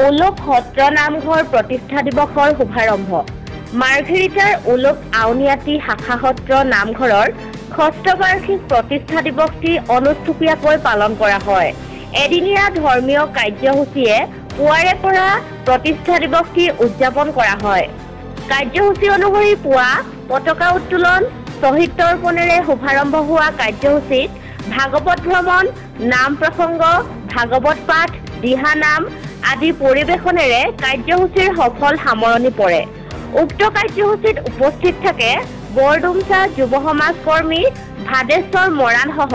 উলুপ সত্ৰ নামঘৰ প্ৰতিষ্ঠা দিৱসৰ শুভাৰম্ভ। মাৰ্ঘেৰিটাৰ উলুপ আউনিআটি শাখা সত্ৰ নামঘৰৰ ষষ্ঠ বাৰ্ষিক প্ৰতিষ্ঠা দিৱসটি অনুষ্টুপীয়াকৈ পালন কৰা হয়। এদিনীয়া ধৰ্মীয় কাৰ্যসূচীয়ে পুৱাৰে পৰা প্ৰতিষ্ঠা দিৱসটি উদযাপন কৰা হয়। কাৰ্যসূচী অনুসৰি পুৱা পতাকা উত্তোলন, শ্বহীদ তৰ্পণেৰে শুভাৰম্ভ হোৱা কাৰ্যসূচীত ভাগৱত ভ্ৰমণ, নাম প্ৰসংগ, ভাগৱত পাঠ, দিহানাম আদি পৰিৱেশনেৰে কাৰ্যসূচীৰ সফল সামৰণি পৰে। উক্ত কাৰ্যসূচীত উপস্থিত থাকে বৰডুমচা যুৱ সমাজ কৰ্মী ভাদেশ্বৰ মৰাণসহ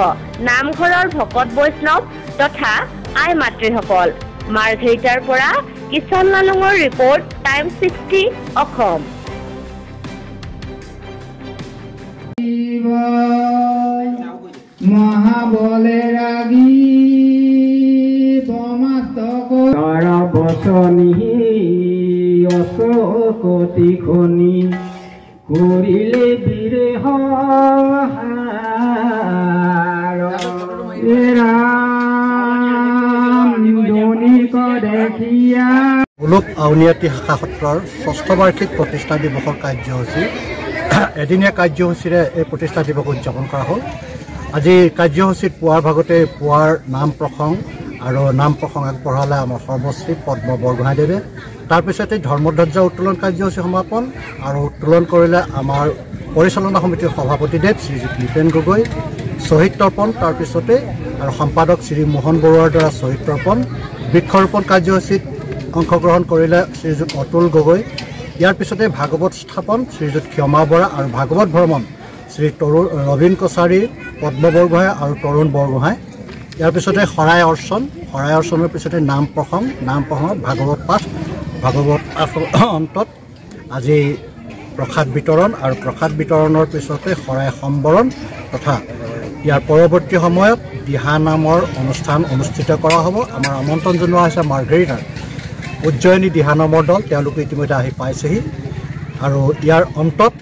নামঘৰৰ ভকত বৈষ্ণৱ তথা আই মাতৃসকল। মাৰ্ঘেৰিটাৰ পৰা কিষাণ লালুঙৰ ৰিপৰ্ট, টাইম 60 অসম। মহাবলে ৰাগী বমাস্তক বচনি অশোকতি খনি কৰিলে বীৰে হাৰ দেখিয়া। উলুপ আউনিআটি শাখা সত্ৰৰ ষষ্ঠ বাৰ্ষিক প্ৰতিষ্ঠা দিৱসৰ কাৰ্যসূচী এদিনীয়া কাৰ্যসূচীৰে এই প্ৰতিষ্ঠা দিৱস উদযাপন কৰা হ'ল। আজি কাৰ্যসূচীত পুৱাৰ ভাগতে পুৱাৰ নাম প্ৰসংগ আৰু নাম প্ৰসংগ আগবঢ়ালে আমাৰ সৰ্বশ্ৰী পদ্ম বৰগোহাঁইদেৱে। তাৰপিছতে ধৰ্মধ্বজা উত্তোলন কাৰ্যসূচী সমাপন আৰু উত্তোলন কৰিলে আমাৰ পৰিচালনা সমিতিৰ সভাপতিদেৱ শ্ৰীযুত নিপেন গগৈ। শ্বহীদ তৰ্পণ তাৰপিছতে আৰু সম্পাদক শ্ৰী মোহন বৰুৱাৰ দ্বাৰা শ্বহীদ তৰ্পণ। বৃক্ষৰোপণ কাৰ্যসূচীত অংশগ্ৰহণ কৰিলে শ্ৰীযুত অতুল গগৈ। ইয়াৰ পিছতে ভাগৱত স্থাপন শ্ৰীযুত ক্ষমা বৰা আৰু ভাগৱত ভ্ৰমণ শ্ৰী ৰবীন কছাৰী, পদ্ম বৰগোহাঁই আৰু তৰুণ বৰগোহাঁই। ইয়াৰ পিছতে শৰাই অৰ্চনৰ পিছতে নাম প্ৰসংগ ভাগৱত পাঠ, অন্তত আজি প্ৰসাদ বিতৰণ আৰু প্ৰসাদ বিতৰণৰ পিছতে শৰাই সম্বৰণ তথা ইয়াৰ পৰৱৰ্তী সময়ত দিহানামৰ অনুষ্ঠান অনুষ্ঠিত কৰা হ'ব। আমাৰ আমন্ত্ৰণ জনোৱা হৈছে মাৰ্ঘেৰিটাৰ উজ্জয়িনী দিহানামৰ দল, তেওঁলোকে ইতিমধ্যে আহি পাইছেহি আৰু ইয়াৰ অন্তত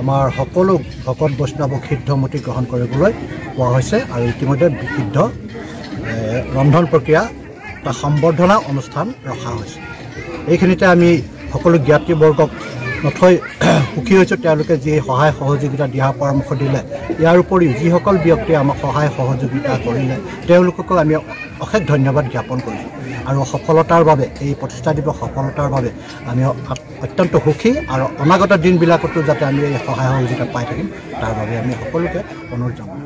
আমাৰ সকলো ভকত বৈষ্ণৱক সিদ্ধমতি গ্ৰহণ কৰিবলৈ কোৱা হৈছে আৰু ইতিমধ্যে বিশুদ্ধ ৰন্ধন প্ৰক্ৰিয়া এটা সম্বৰ্ধনা অনুষ্ঠান ৰখা হৈছে। এইখিনিতে আমি সকলো জ্ঞাতিবৰ্গক নথৈ সুখী হৈছোঁ, তেওঁলোকে যি সহায় সহযোগিতা দিহা পৰামৰ্শ দিলে। ইয়াৰ উপৰিও যিসকল ব্যক্তিয়ে আমাক সহায় সহযোগিতা কৰিলে তেওঁলোককো আমি অশেষ ধন্যবাদ জ্ঞাপন কৰিছোঁ আৰু সফলতাৰ বাবে, এই প্ৰতিষ্ঠা দিৱস সফলতাৰ বাবে আমি অত্যন্ত সুখী আৰু অনাগত দিনবিলাকতো যাতে আমি এই সহায় সহযোগিতা পাই থাকিম তাৰ বাবে আমি সকলোকে অনুৰোধ জনাওঁ।